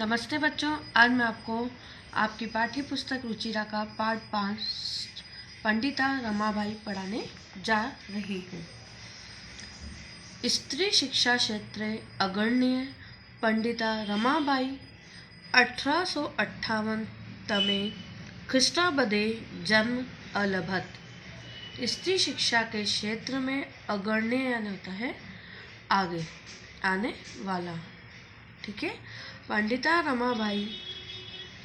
नमस्ते बच्चों, आज मैं आपको आपकी पाठ्य पुस्तक रुचिरा का पाठ 5 पंडिता रमाबाई पढ़ाने जा रही हूँ। स्त्री शिक्षा क्षेत्रे अग्रणीय पंडिता रमाबाई 1858 तमे ख्रीष्टाब्दे जन्म अलभत। स्त्री शिक्षा के क्षेत्र में अग्रणीय यानी होता है आगे आने वाला। ठीक है, पंडिता रमाबाई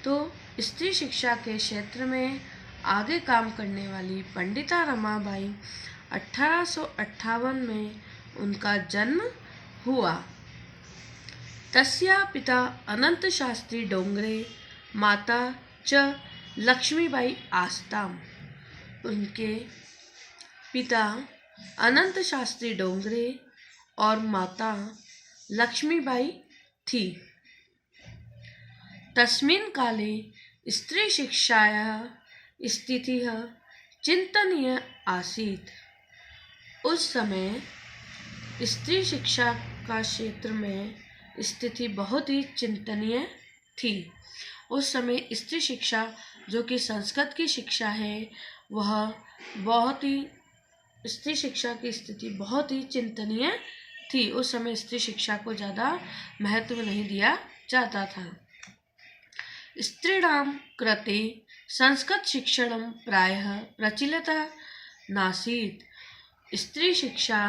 तो स्त्री शिक्षा के क्षेत्र में आगे काम करने वाली पंडिता रमाबाई 1858 में उनका जन्म हुआ। तस्या पिता अनंत शास्त्री डोंगरे, माता च लक्ष्मीबाई आस्ताम। उनके पिता अनंत शास्त्री डोंगरे और माता लक्ष्मीबाई थी। तस्मिन् काले स्त्री शिक्षायाः स्थितिः चिंतनीय आसीत्। उस समय स्त्री शिक्षा का क्षेत्र में स्थिति बहुत ही चिंतनीय थी। उस समय स्त्री शिक्षा जो कि संस्कृत की शिक्षा है वह स्त्री शिक्षा की स्थिति बहुत ही चिंतनीय थी। उस समय स्त्री शिक्षा को ज़्यादा महत्व नहीं दिया जाता था। स्त्रीणां कृते संस्कृत शिक्षणं प्रायः प्रचलितः नासीत्। स्त्री शिक्षा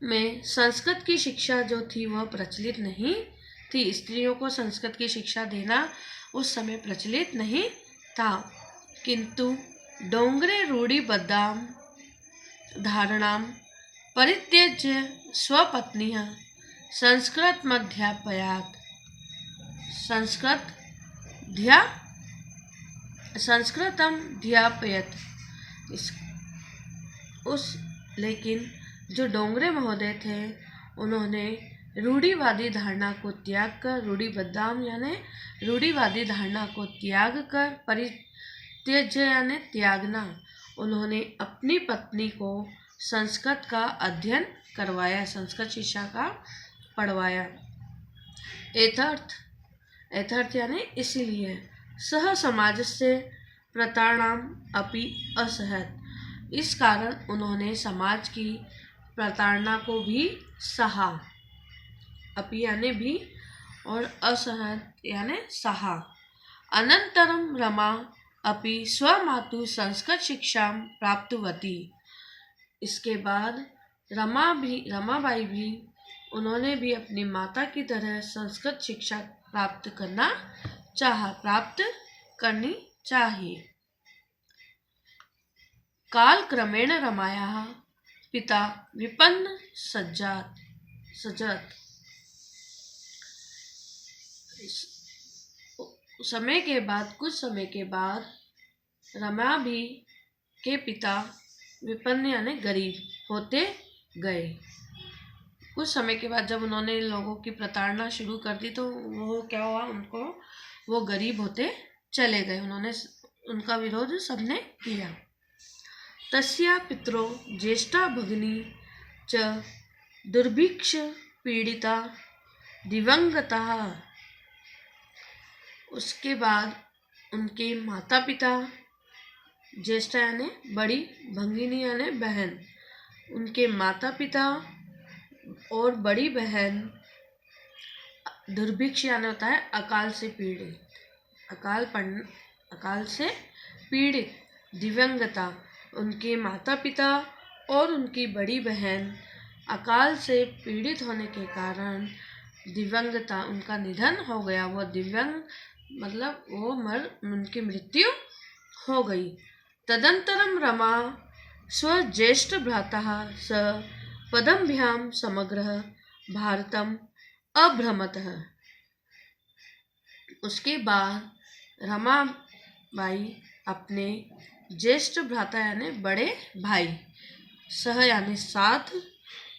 में संस्कृत की शिक्षा जो थी वह प्रचलित नहीं थी। स्त्रियों को संस्कृत की शिक्षा देना उस समय प्रचलित नहीं था। किंतु डोंगरे रूढ़िबद्धां धारणां परित्यज्य स्वपत्न्या संस्कृतमध्यापयत्। संस्कृतमध्यापयत्। लेकिन जो डोंगरे महोदय थे उन्होंने रूढ़िवादी धारणा को त्याग कर, रूढ़िबद्धाम यानी रूढ़िवादी धारणा को त्याग कर, परित्यज्य यानी त्यागना, उन्होंने अपनी पत्नी को संस्कृत का अध्ययन करवाया, संस्कृत शिक्षा का पढ़वाया। एतर्थ यानी इसीलिए सह समाजस्य प्रताड़नाम अपि असहत। इस कारण उन्होंने समाज की प्रताड़ना को भी सहा। अपि यानी भी और असहत यानी सहा। अनंतरम रमा अपि स्वमातु संस्कृत शिक्षा प्राप्तवती। इसके बाद रमाबाई भी उन्होंने भी अपनी माता की तरह संस्कृत शिक्षा प्राप्त करनी चाहिए। काल क्रमेण रमायाः पिता विपन्न सजत। कुछ समय के बाद रमा भी के पिता विपन्न यानी गरीब होते गए। कुछ समय के बाद जब उन्होंने लोगों की प्रताड़ना शुरू कर दी तो वो क्या हुआ, वो गरीब होते चले गए। उनका विरोध सबने किया। तस्या पितरो ज्येष्ठा भगिनी च दुर्भिक्ष पीड़िता दिवंगता। उसके बाद उनके माता पिता, ज्येष्ठा यानी बड़ी, भगिनी यानी बहन, उनके माता पिता और बड़ी बहन दुर्भिक्ष यानी होता है अकाल से पीड़ित, अकाल से पीड़ित, दिवंगता, उनके माता पिता और उनकी बड़ी बहन अकाल से पीड़ित होने के कारण दिवंगता, उनका निधन हो गया। वो दिव्यांग मतलब उनकी मृत्यु हो गई। तदंतरम रमा स्वज्येष्ठ भ्रातः स पदभ्यां समग्र भारतम अभ्रमतः। उसके बाद रमाबाई अपने ज्येष्ठ भ्राता यानी बड़े भाई, सह यानी साथ,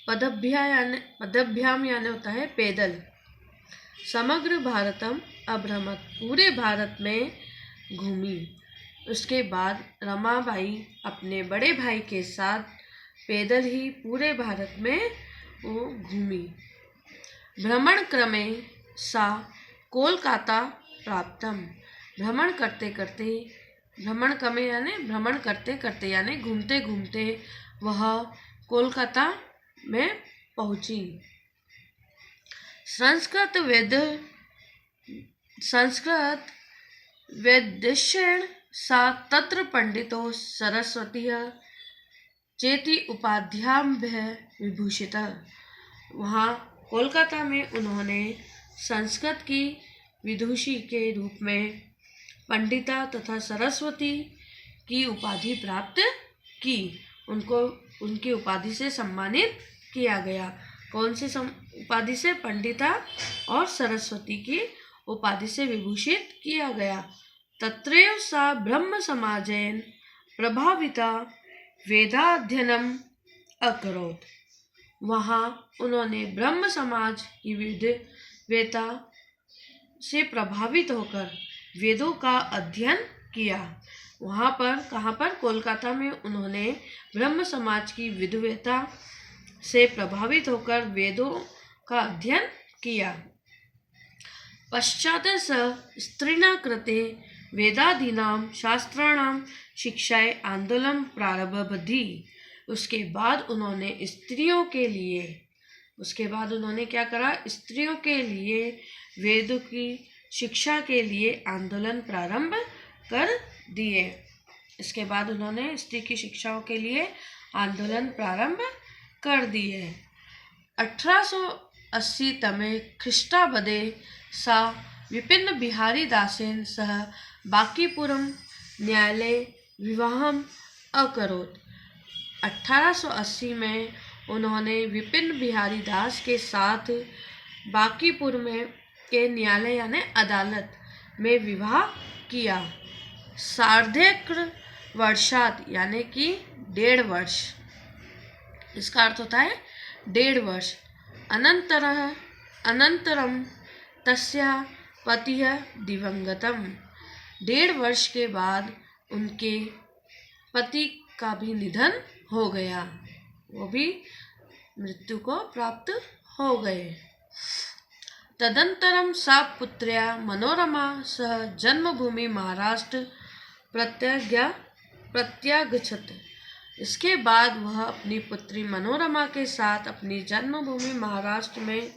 पदभ्याम यानी होता है पैदल, समग्र भारतम अभ्रमत पूरे भारत में घूमी। उसके बाद रमाबाई अपने बड़े भाई के साथ पैदल ही पूरे भारत में वो घूमी। भ्रमण क्रमे सा कोलकाता प्राप्तम। भ्रमण करते करते यानी घूमते घूमते वह कोलकाता में पहुंची। संस्कृत वेदेशेण सा तत्र पंडितो सरस्वती चेति उपाध्याभ्य विभूषिता। वहाँ कोलकाता में उन्होंने संस्कृत की विदुषी के रूप में पंडिता तथा सरस्वती की उपाधि प्राप्त की। उनको उनकी उपाधि से सम्मानित किया गया। कौन सी उपाधि से? पंडिता और सरस्वती की उपाधि से विभूषित किया गया। तत्रैव सा ब्रह्म समाजेन प्रभाविता वेदाध्ययनम अकरोत्। वहाँ उन्होंने ब्रह्म समाज की वेदता से प्रभावित होकर वेदों का अध्ययन किया। वहाँ पर कहाँ पर? कोलकाता में उन्होंने ब्रह्म समाज की विद्वता से प्रभावित होकर वेदों का अध्ययन किया। पश्चात् स स्त्रीणा कृते वेदादीनां शास्त्राणां शिक्षाय आंदोलन प्रारब्धि। उसके बाद उन्होंने क्या करा? स्त्रियों के लिए वेदों की शिक्षा के लिए आंदोलन प्रारंभ कर दिए। इसके बाद उन्होंने स्त्री की शिक्षाओं के लिए आंदोलन प्रारंभ कर दिए। 1880 तमे ख्रीष्टाब्दे सा विपिन बिहारी दासेन सह बांकीपुरम न्यायालय विवाहम अकरोत्। 1880 में उन्होंने विपिन बिहारी दास के साथ बांकीपुर में के न्यायालय यानी अदालत में विवाह किया। सार्धेक वर्षात यानी कि 1.5 वर्ष, इसका अर्थ होता है 1.5 वर्ष। अनंतरम तस्याः पतिः दिवंगतम। 1.5 वर्ष के बाद उनके पति का भी निधन हो गया, वो भी मृत्यु को प्राप्त हो गए। तदंतरम सा पुत्र्या मनोरमा सह जन्मभूमि महाराष्ट्र प्रत्यागच्छत। इसके बाद वह अपनी पुत्री मनोरमा के साथ अपनी जन्मभूमि महाराष्ट्र में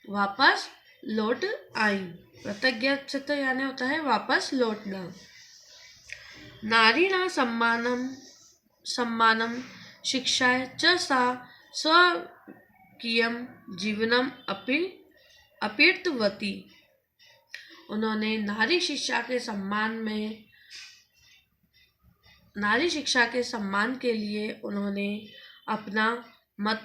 वापस लौट आई। प्रत्यागच्छत यानी होता है वापस लौटना। नारीणा सम्मानम शिक्षाय च सा स्वकीयं जीवनम अपीतवती। उन्होंने नारी शिक्षा के सम्मान के लिए उन्होंने अपना मत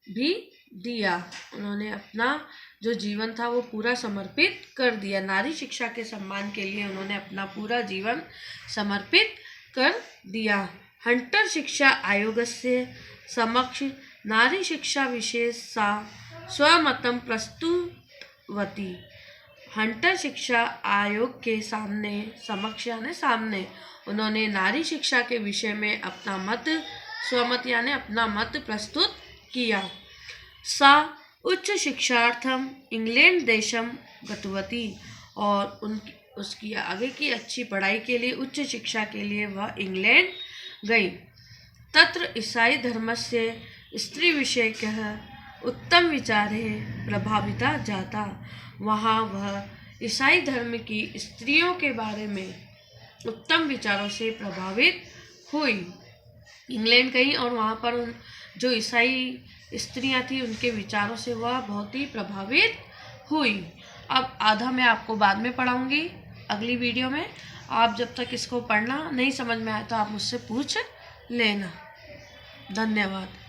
भी दिया। उन्होंने अपना जो जीवन था वो पूरा समर्पित कर दिया। नारी शिक्षा के सम्मान के लिए उन्होंने अपना पूरा जीवन समर्पित कर दिया। हंटर शिक्षा आयोग से समक्ष नारी शिक्षा विशेष सा स्वमतम प्रस्तुतवती। हंटर शिक्षा आयोग के सामने उन्होंने नारी शिक्षा के विषय में अपना स्वमत यानी अपना मत प्रस्तुत किया। सा उच्च शिक्षार्थम इंग्लैंड देशम गतवती। और उसकी आगे की अच्छी पढ़ाई के लिए, उच्च शिक्षा के लिए वह इंग्लैंड गई। तत्र ईसाई धर्मस्य स्त्री विषयकः उत्तम विचारे प्रभाविता जाता। वहाँ वह ईसाई धर्म की स्त्रियों के बारे में उत्तम विचारों से प्रभावित हुई। इंग्लैंड गई और वहाँ पर जो ईसाई स्त्रियाँ थी उनके विचारों से वह बहुत ही प्रभावित हुई। अब आधा मैं आपको बाद में पढ़ाऊँगी अगली वीडियो में। आप जब तक इसको पढ़ना नहीं समझ में आए तो आप मुझसे पूछ लेना। धन्यवाद।